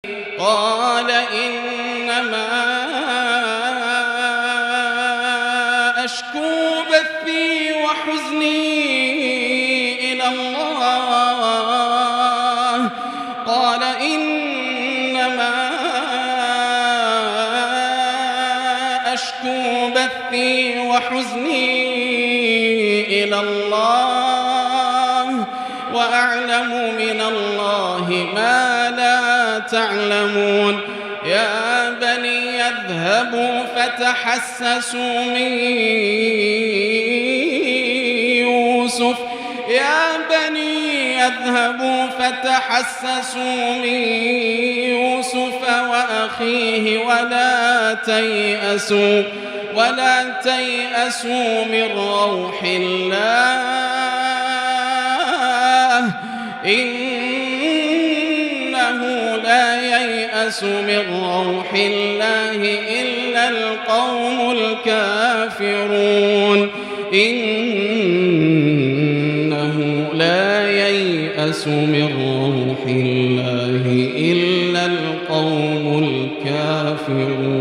قال إنما أشكو بثي وحزني إلى الله. قال إنما أشكو بثي وحزني إلى الله وأعلم من الله ما لا تعلمون. يا بني اذهبوا فتحسسوا من يوسف وأخيه ولا تيأسوا من روح الله إنه لا ييأس من روح الله إلا القوم الكافرون. إنه لا ييأس من روح الله إلا القوم الكافرون.